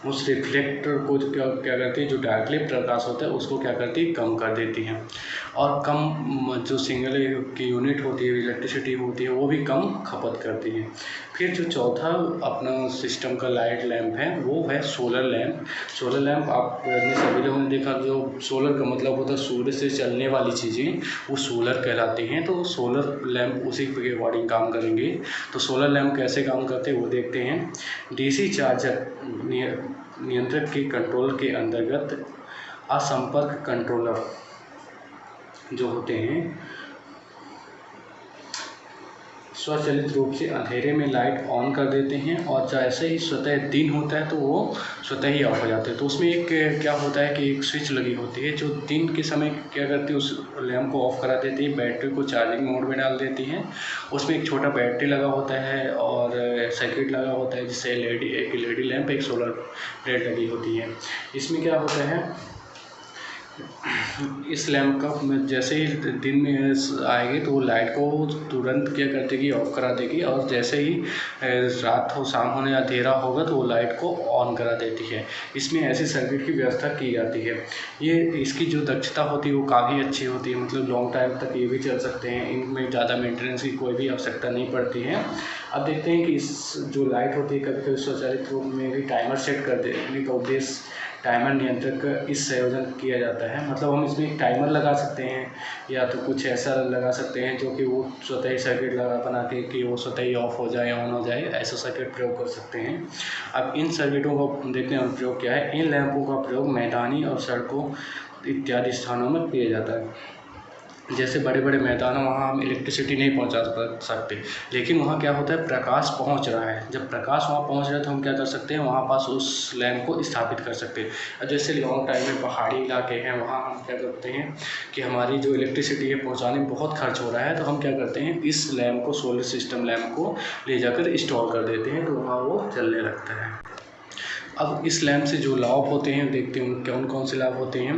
उस रिफ्लेक्टर को क्या करती है, जो डायरेक्टली प्रकाश होता है उसको क्या करती है, कम कर देती है। और कम जो सिंगल की यूनिट होती है, इलेक्ट्रिसिटी होती है, वो भी कम खपत करती है। फिर जो चौथा अपना सिस्टम का लाइट लैंप है वो है सोलर लैंप। सोलर लैंप आपने सभी लोगों ने देखा, जो सोलर का मतलब होता है सूर्य से चलने वाली चीज़ें, वो सोलर कहलाती हैं। तो सोलर लैंप उसी के अकॉर्डिंग काम करेंगे। तो सोलर लैंप कैसे काम करते हैं वो देखते हैं। DC चार्जर नियंत्रक के कंट्रोल के अंतर्गत असंपर्क कंट्रोलर जो होते हैं स्वचालित रूप से अंधेरे में लाइट ऑन कर देते हैं, और जैसे ही स्वतः दिन होता है तो वो स्वतः ही ऑफ हो जाते हैं। तो उसमें एक क्या होता है कि एक स्विच लगी होती है जो दिन के समय क्या करती है, उस लैंप को ऑफ करा देती है, बैटरी को चार्जिंग मोड में डाल देती है। उसमें एक छोटा बैटरी लगा होता है और सर्किट लगा होता है, जिससे एक LED लैंप, एक सोलर प्लेट लगी होती है। इसमें क्या होता है, इस लैंप का जैसे ही दिन में आएगी तो वो लाइट को तुरंत क्या कर देगी, ऑफ करा देगी, और जैसे ही रात हो, शाम होने अंधेरा होगा तो वो लाइट को ऑन करा देती है। इसमें ऐसी सर्किट की व्यवस्था की जाती है। ये इसकी जो दक्षता होती है वो काफ़ी अच्छी होती है। मतलब लॉन्ग टाइम तक ये भी चल सकते हैं, इनमें ज़्यादा मेंटेनेंस की कोई भी आवश्यकता नहीं पड़ती है। अब देखते हैं कि इस जो लाइट होती है, कभी कभी स्वचालित रूप में भी टाइमर सेट कर देने का उद्देश्य टाइमर नियंत्रक इस संयोजन किया जाता है। मतलब हम इसमें एक टाइमर लगा सकते हैं, या तो कुछ ऐसा लगा सकते हैं जो कि वो स्वतः ही सर्किट बना के कि वो स्वतः ही ऑफ हो जाए, ऑन हो जाए, ऐसा सर्किट प्रयोग कर सकते हैं। अब इन सर्किटों का देखते हैं प्रयोग क्या है। इन लैंपों का प्रयोग मैदानी और सड़कों इत्यादि स्थानों में किया जाता है। जैसे बड़े बड़े मैदान हैं, वहाँ हम इलेक्ट्रिसिटी नहीं पहुँचा सकते, लेकिन वहाँ क्या होता है, प्रकाश पहुँच रहा है। जब प्रकाश वहाँ पहुँच रहा है तो हम क्या कर सकते हैं, वहाँ पास उस लैंप को स्थापित कर सकते हैं। अब जैसे लॉन्ग टाइम में पहाड़ी इलाके हैं, वहाँ हम क्या करते हैं कि हमारी जो इलेक्ट्रिसिटी है पहुँचाने में बहुत खर्च हो रहा है, तो हम क्या करते हैं, इस लैंप को, सोलर सिस्टम लैंप को ले जाकर इंस्टॉल कर देते हैं, तो वहाँ वो चलने लगता है। अब इस लैंप से जो लाभ होते हैं देखते हैं कौन कौन से लाभ होते हैं।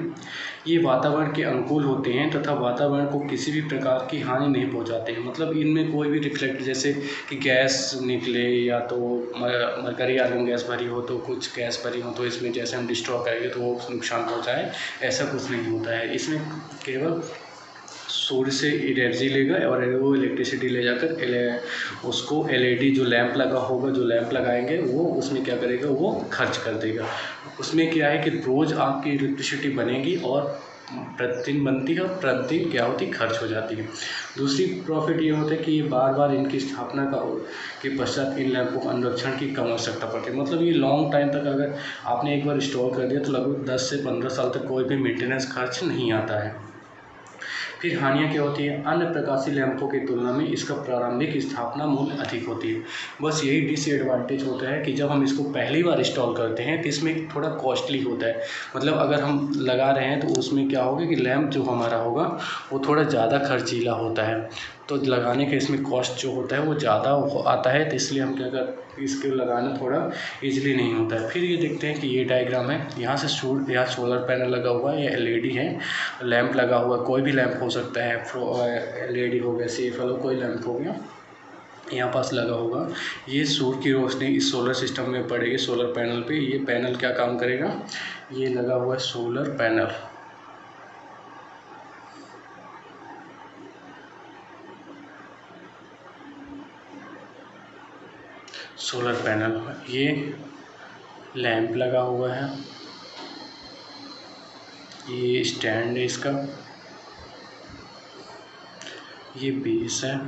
ये वातावरण के अनुकूल होते हैं तथा वातावरण को किसी भी प्रकार की हानि नहीं पहुंचाते हैं। मतलब इनमें कोई भी रिफ्लेक्ट, जैसे कि गैस निकले या तो मरकरी आर्गन गैस भरी हो तो कुछ गैस भरी हो तो इसमें जैसे हम डिस्ट्रॉय करेंगे तो वो नुकसान पहुँचाए, ऐसा कुछ नहीं होता है। इसमें केवल सूर्य से एनर्जी लेगा और वो इलेक्ट्रिसिटी ले जाकर उसको LED जो लैंप लगा होगा, जो लैंप लगाएंगे वो उसमें क्या करेगा, वो खर्च कर देगा। उसमें क्या है कि रोज़ आपकी इलेक्ट्रिसिटी बनेगी और प्रतिदिन बनती है और प्रतिदिन क्या होती, खर्च हो जाती है। दूसरी प्रॉफिट ये होता है कि ये बार बार इनकी स्थापना के पश्चात इन लैंपों का अनुरक्षण की कम आवश्यकता पड़ती है। मतलब ये लॉन्ग टाइम तक अगर आपने एक बार इंस्टॉल कर दिया तो लगभग 10 से 15 साल तक कोई भी मेंटेनेंस खर्च नहीं आता है। फिर हानियाँ क्या होती है, अन्य प्रकाशीय लैंपों की तुलना में इसका प्रारंभिक स्थापना मूल्य अधिक होती है। बस यही डिसएडवांटेज होता है कि जब हम इसको पहली बार इंस्टॉल करते हैं तो इसमें थोड़ा कॉस्टली होता है। मतलब अगर हम लगा रहे हैं तो उसमें क्या होगा कि लैंप जो हमारा होगा वो थोड़ा ज़्यादा खर्चीला होता है, तो लगाने का इसमें कॉस्ट जो होता है वो ज़्यादा आता है, तो इसलिए हम क्या करते हैं, इसको लगाना थोड़ा ईजिली नहीं होता है। फिर ये देखते हैं कि ये डायग्राम है, यहाँ से यहाँ सोलर पैनल लगा हुआ है, या LED है, लैंप लगा हुआ, कोई भी लैंप हो सकता है, LED हो गया, CFL हो, कोई लैंप हो गया। यहाँ पास लगा होगा। ये सूर्य की रोशनी इस सोलर सिस्टम में पड़ेगी, सोलर पैनल पे। ये पैनल क्या काम करेगा, ये लगा हुआ है सोलर पैनल। सोलर पैनल, ये लैंप लगा हुआ है, ये स्टैंड है इसका, ये बेस है,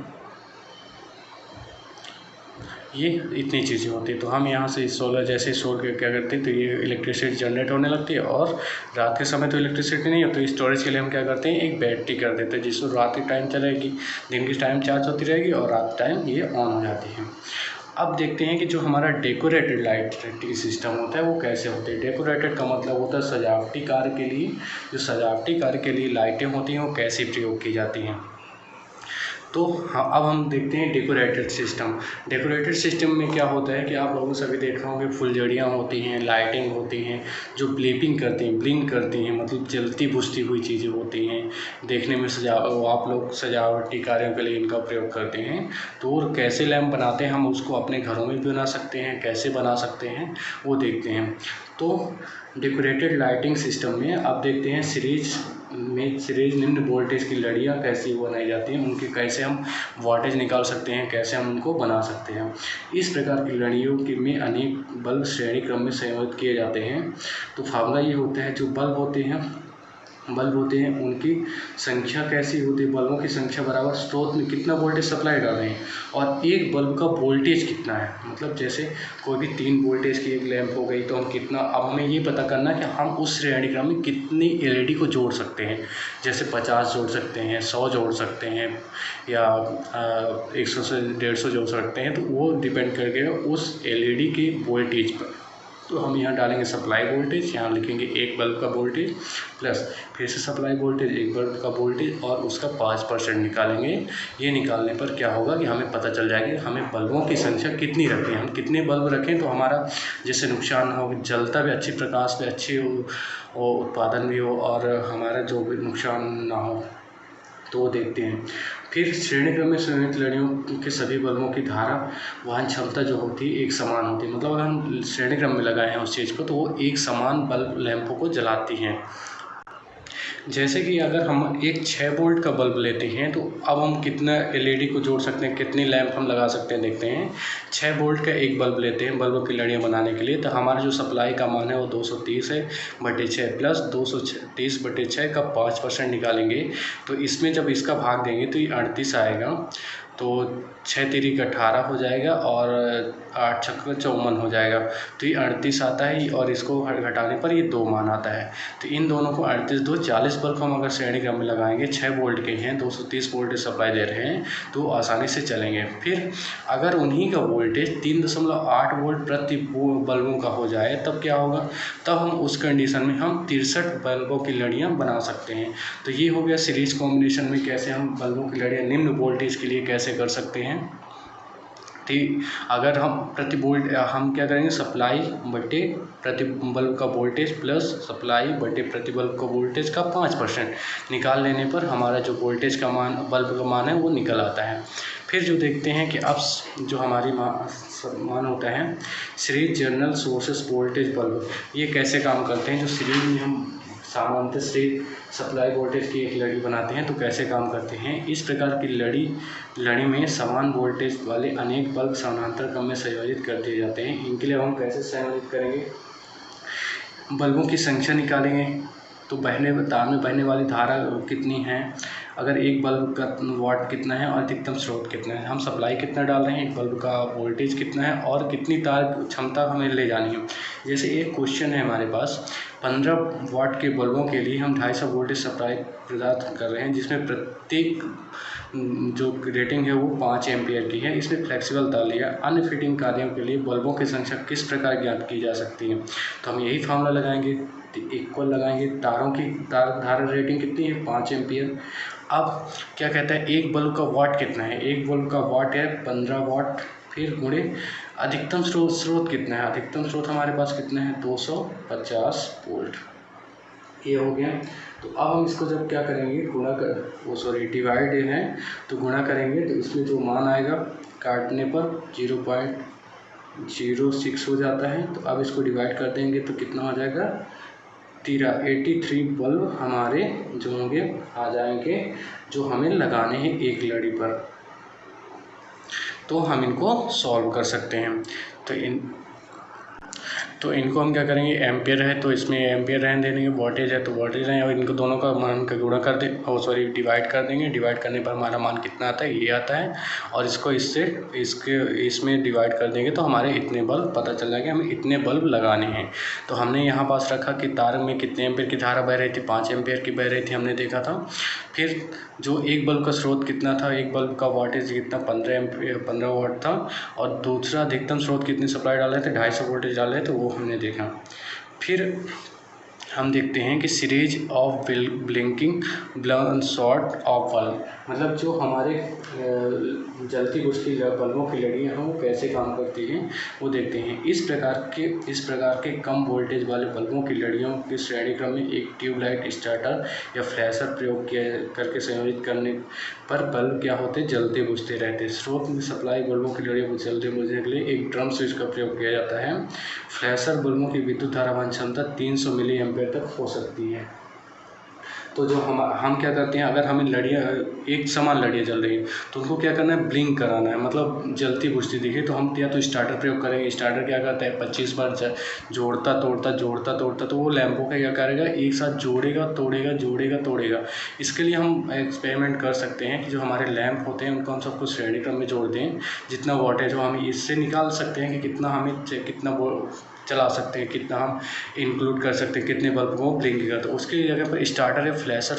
ये इतनी चीज़ें होती है। तो हम यहाँ से सोलर जैसे सोल के क्या करते हैं, तो ये इलेक्ट्रिसिटी जनरेट होने लगती है। और रात के समय तो इलेक्ट्रिसिटी नहीं होती, तो स्टोरेज के लिए हम क्या करते हैं, एक बैटरी कर देते हैं जिसको रात के टाइम चलेगी, दिन के टाइम चार्ज होती रहेगी और रात टाइम ये ऑन हो जाती है। अब देखते हैं कि जो हमारा डेकोरेटेड लाइटिंग सिस्टम होता है वो कैसे होते हैं। डेकोरेटेड का मतलब होता है सजावटी कार्य के लिए, जो सजावटी कार्य के लिए लाइटें होती हैं वो कैसे प्रयोग की जाती हैं। तो हाँ, अब हम देखते हैं डेकोरेटेड सिस्टम। डेकोरेटेड सिस्टम में क्या होता है कि आप लोगों ने सभी देखा होंगे, फुलझड़ियाँ होती हैं, लाइटिंग होती हैं जो ब्लिपिंग करती हैं, ब्लिंक करती हैं, मतलब जलती बुझती हुई चीज़ें होती हैं। देखने में आप लोग सजावटी कार्यों के लिए इनका प्रयोग करते हैं। तो कैसे लैंप बनाते हैं, हम उसको अपने घरों में भी बना सकते हैं, कैसे बना सकते हैं वो देखते हैं। तो डेकोरेटेड लाइटिंग सिस्टम में आप देखते हैं सीरीज निम्न वोल्टेज की लड़ियाँ कैसी बनाई जाती हैं, उनके कैसे हम वोल्टेज निकाल सकते हैं, कैसे हम उनको बना सकते हैं। इस प्रकार की लड़ियों के में अनेक बल्ब श्रेणी क्रम में संयोजित किए जाते हैं। तो फार्मूला ये होता है, जो बल्ब होते हैं उनकी संख्या कैसी होती है, बल्बों की संख्या बराबर स्रोत में कितना वोल्टेज सप्लाई कर रहे हैं और एक बल्ब का वोल्टेज कितना है। मतलब जैसे कोई भी 3 वोल्टेज की एक लैंप हो गई तो हम कितना, अब हमें ये पता करना है कि हम उस श्रेणी क्रम में कितनी एलईडी को जोड़ सकते हैं। जैसे 50 जोड़ सकते हैं, 100 जोड़ सकते हैं या 100 से 150 जोड़ सकते हैं। तो वो डिपेंड करके उस एलईडी के वोल्टेज पर। तो हम यहाँ डालेंगे सप्लाई वोल्टेज, यहाँ लिखेंगे एक बल्ब का वोल्टेज प्लस फिर से सप्लाई वोल्टेज, एक बल्ब का वोल्टेज और उसका 5% निकालेंगे। ये निकालने पर क्या होगा कि हमें पता चल जाएगा हमें बल्बों की संख्या कितनी रखें, हम कितने बल्ब रखें तो हमारा जिससे नुकसान हो, जलता भी अच्छी प्रकाश भी अच्छी हो, उत्पादन भी हो और हमारा जो भी नुकसान ना हो, तो वो देखते हैं। फिर श्रेणी क्रम में संयोजित लड़ियों के सभी बल्बों की धारा वहन क्षमता जो होती है एक समान होती है। मतलब अगर हम श्रेणी क्रम में लगाए हैं उस चीज़ को तो वो एक समान बल्ब लैंपों को जलाती हैं। जैसे कि अगर हम एक 6 वोल्ट का बल्ब लेते हैं तो अब हम कितना एलईडी को जोड़ सकते हैं, कितनी लैंप हम लगा सकते हैं देखते हैं। 6 वोल्ट का एक बल्ब लेते हैं बल्ब की लड़ियाँ बनाने के लिए, तो हमारा जो सप्लाई का मान है वो 230 है बटे 6 प्लस 230 बटे 6 का 5% निकालेंगे। तो इसमें जब इसका भाग देंगे तो ये 38 आएगा। तो 6 तिरिक 18 हो जाएगा और 8 छक्का 54 हो जाएगा। तो ये 38 आता है और इसको घटाने पर ये 2 मान आता है। तो इन दोनों को 38 2 40 बल्ब हम अगर श्रेणी क्रम में लगाएंगे, 6 वोल्ट के हैं, 230 वोल्टेज सप्लाई दे रहे हैं तो आसानी से चलेंगे। फिर अगर उन्हीं का वोल्टेज 3.8 वोल्ट प्रति बल्बों का हो जाए तब क्या होगा, तब हम उस कंडीशन में हम 63 बल्बों की लड़ियाँ बना सकते हैं। तो ये हो गया सीरीज कॉम्बिनेशन में कैसे हम बल्बों की लड़ियाँ निम्न वोल्टेज के लिए कैसे कर सकते हैं। ठीक, अगर हम प्रति वोल्ट हम क्या करेंगे, सप्लाई बटे प्रति बल्ब का वोल्टेज प्लस सप्लाई बटे प्रति बल्ब का वोल्टेज का 5% निकाल लेने पर हमारा जो वोल्टेज का मान बल्ब का मान है वो निकल आता है। फिर जो देखते हैं कि अब जो हमारी मान होता है series journal sources voltage bulb, ये कैसे काम करते हैं। जो सीरीज में हम सामान्यतः से सप्लाई वोल्टेज की एक लड़ी बनाते हैं तो कैसे काम करते हैं। इस प्रकार की लड़ी में समान वोल्टेज वाले अनेक बल्ब समानांतर क्रम में संयोजित कर दिए जाते हैं। इनके लिए हम कैसे संयोजित करेंगे, बल्बों की संख्या निकालेंगे। तो तार में बहने वाली धारा कितनी है, अगर एक बल्ब का वाट कितना है और अधिकतम स्रोत कितना है, हम सप्लाई कितना डाल रहे हैं, एक बल्ब का वोल्टेज कितना है और कितनी तार क्षमता हमें ले जानी है। जैसे एक क्वेश्चन है हमारे पास, 15 वाट के बल्बों के लिए हम 250 वोल्टेज सप्लाई प्रदान कर रहे हैं जिसमें प्रत्येक जो रेटिंग है वो 5 एम्पियर की है। इसमें फ्लेक्सिबल तार लिया। अन्य फिटिंग कार्यों के लिए बल्बों की संख्या किस प्रकार ज्ञात की जा सकती है। तो हम यही फार्मूला लगाएंगे, इक्वल लगाएंगे। तारों की धारा रेटिंग कितनी है, 5 एम्पियर। अब क्या कहता है, एक बल्ब का वाट कितना है, एक बल्ब का वाट है 15 वाट, फिर गुणे अधिकतम स्रोत कितना है, अधिकतम स्रोत हमारे पास कितना है 250 वोल्ट। ये हो गया। तो अब हम इसको जब क्या करेंगे, डिवाइड है तो गुणा करेंगे तो इसमें जो मान आएगा काटने पर 0.06 हो जाता है। तो अब इसको डिवाइड कर देंगे तो कितना हो जाएगा, 83 बल्ब हमारे जो होंगे आ जाएंगे, जो हमें लगाने हैं एक लड़ी पर। तो हम इनको सॉल्व कर सकते हैं। तो इनको हम क्या करेंगे, एम्पियर है तो इसमें एम्पियर रहने देंगे, वोल्टेज है तो वोल्टेज रहें, और इनको दोनों का मान का गुणा कर दें, डिवाइड कर देंगे। डिवाइड करने पर हमारा मान कितना आता है, ये आता है, और इसको इसमें डिवाइड कर देंगे तो हमारे इतने बल्ब पता चल जाएंगे, हमें इतने बल्ब लगाने हैं। तो हमने यहाँ पास रखा कि तार में कितने एम्पियर की धारा बह रही थी, 5 एम्पियर की बह रही थी, हमने देखा था। फिर जो एक बल्ब का स्रोत कितना था, एक बल्ब का वोल्टेज कितना 15 वाट था, और दूसरा अधिकतम स्रोत कितनी सप्लाई डाले थे, 250 वोल्टेज डाले थे, तो वो हमने देखा। फिर हम देखते हैं कि series of blinking short of bulb, मतलब जो हमारे जलती बुझती बल्बों की लड़ियाँ हैं वो कैसे काम करती हैं वो देखते हैं। इस प्रकार के कम वोल्टेज वाले बल्बों की लड़ियों के श्रेणी क्रम में एक ट्यूबलाइट, स्टार्टर या फ्लैशर प्रयोग करके संयोजित करने पर बल्ब क्या होते, जलते बुझते रहते। स्रोत में सप्लाई बल्बों की लड़ियों को जलते बुझने के लिए एक ड्रम स्विच का प्रयोग किया जाता है। फ्लैशर बल्बों की विद्युत धारावान क्षमता 300 मिली एम्पियर तक हो सकती है। तो जो हम क्या करते हैं, अगर हमें लड़ियाँ एक समान लड़ियाँ जल रही हैं तो उनको क्या करना है, ब्लिंक कराना है, मतलब जलती बुझती दिखे तो हम या तो स्टार्टर प्रयोग करेंगे। स्टार्टर क्या करता है, 25 बार जोड़ता तोड़ता तो वो लैंपों का क्या करेगा, एक साथ जोड़ेगा तोड़ेगा। इसके लिए हम एक्सपेरिमेंट कर सकते हैं कि जो हमारे लैंप होते हैं उनको हम सबको श्रेणी क्रम में जोड़ दें, जितना वोल्टेज हो हम इससे निकाल सकते हैं कि कितना चला सकते हैं, कितना हम इंक्लूड कर सकते हैं, कितने बल्ब को ब्लिंक करते हैं। उसके जगह पर स्टार्टर या फ्लैशर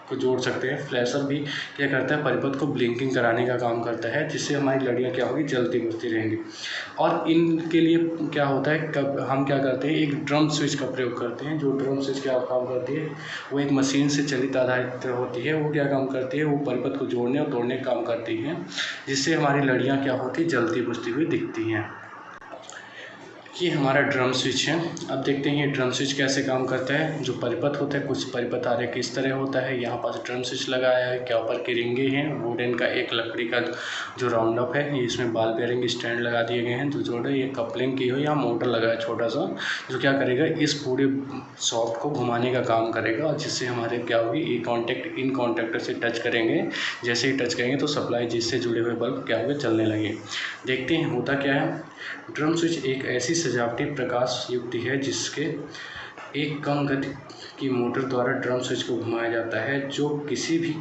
को जोड़ सकते हैं। फ्लैशर भी क्या करता है, परिपथ को ब्लिंकिंग कराने का काम करता है, जिससे हमारी लड़ियाँ क्या होगी, जलती बुझती रहेंगी। और इनके लिए क्या होता है, हम क्या करते हैं, एक ड्रम स्विच का प्रयोग करते हैं। जो ड्रम स्विच क्या काम करती है, वो एक मशीन से चलित आधारित होती है। वो क्या काम करती है, वो परिपथ को जोड़ने और तोड़ने का काम करती है, जिससे हमारी लड़ियाँ क्या होती, जलती बुझती हुई दिखती हैं। ये हमारा ड्रम स्विच है। अब देखते हैं ये ड्रम स्विच कैसे काम करता है। जो परिपथ होता है, कुछ परिपथ आरे किस तरह होता है। यहाँ पास ड्रम स्विच लगाया है, क्या ऊपर की रिंगे हैं, वुडन का एक लकड़ी का जो राउंड अप है, ये इसमें बॉल बेयरिंग स्टैंड लगा दिए गए हैं। जो जोड़े ये कपलिंग की हो, यहाँ मोटर लगा है छोटा सा, जो क्या करेगा, इस पूरे सॉफ्ट को घुमाने का काम करेगा, और जिससे हमारे क्या होगी, इन कॉन्टैक्टर से टच करेंगे। जैसे ही टच करेंगे तो सप्लाई जिससे जुड़े हुए बल्ब क्या होंगे, चलने लगे। देखते हैं होता क्या है। ड्रम स्विच एक ऐसी सजावटी प्रकाश युक्ति है जिसके एक कम गति की मोटर द्वारा ड्रम स्विच को घुमाया जाता है, जो किसी भी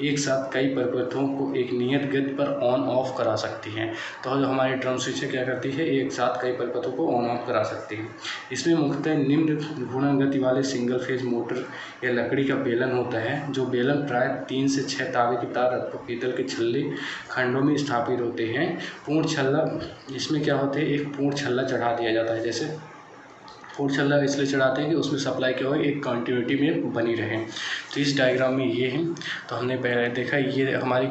एक साथ कई परिपथों को एक नियत गति पर ऑन ऑफ करा सकती हैं। तो जो हमारी ड्रम स्विच क्या करती है, एक साथ कई परिपथों को ऑन ऑफ करा सकती है। इसमें मुख्यतः निम्न घूर्णन गति वाले सिंगल फेज मोटर या लकड़ी का बेलन होता है। जो बेलन प्राय 3 से 6 तांबे की तार अथवा पीतल के छल्ले खंडों में स्थापित होते हैं। पूर्ण छल्ला, इसमें क्या होते हैं, एक पूर्ण छल्ला चढ़ा दिया जाता है। जैसे पूर्ण छल्ला इसलिए चढ़ाते हैं कि उसमें सप्लाई क्या हो, एक कंटिन्यूटी में बनी रहे। तो इस डायग्राम में ये है। तो हमने पहले देखा, ये हमारी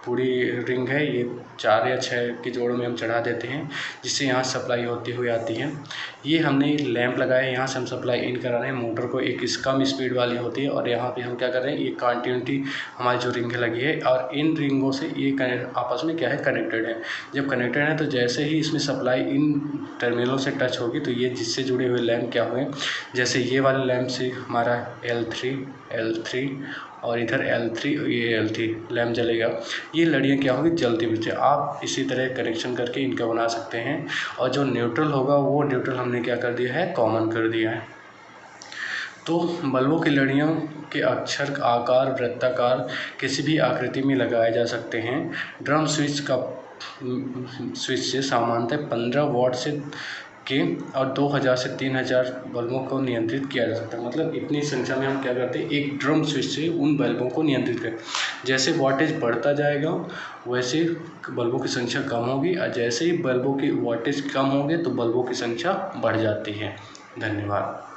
पूरी रिंग है, ये 4 या 6 के जोड़ों में हम चढ़ा देते हैं, जिससे यहाँ सप्लाई होती हुई आती है। ये हमने लैंप लगाया है, यहाँ से हम सप्लाई इन करा रहे हैं। मोटर को एक कम स्पीड वाली होती है, और यहाँ पे हम क्या कर रहे हैं, ये कंटिन्यूटी हमारी जो रिंग लगी है, और इन रिंगों से ये आपस में क्या है, कनेक्टेड है। जब कनेक्टेड है तो जैसे ही इसमें सप्लाई इन टर्मिनलों से टच होगी तो ये जिससे जुड़े हुए लैंप क्या हुए, जैसे ये वाले लैंप से हमारा L3 और इधर L3, ये L3 लैंप जलेगा। ये लड़ियाँ क्या होगी, जलती बुझती। आप इसी तरह कनेक्शन करके इनका बना सकते हैं। और जो न्यूट्रल होगा वो न्यूट्रल हमने क्या कर दिया है, कॉमन कर दिया है। तो बल्बों की लड़ियों के अक्षर आकार वृत्ताकार किसी भी आकृति में लगाए जा सकते हैं। ड्रम स्विच से सामान्यतः 15 वाट से के और 2000 से 3000 बल्बों को नियंत्रित किया जा सकता है। मतलब इतनी संख्या में हम क्या करते हैं, एक ड्रम स्विच से उन बल्बों को नियंत्रित करें। जैसे वोल्टेज बढ़ता जाएगा वैसे बल्बों की संख्या कम होगी, और जैसे ही बल्बों की वोल्टेज कम होंगे तो बल्बों की संख्या बढ़ जाती है। धन्यवाद।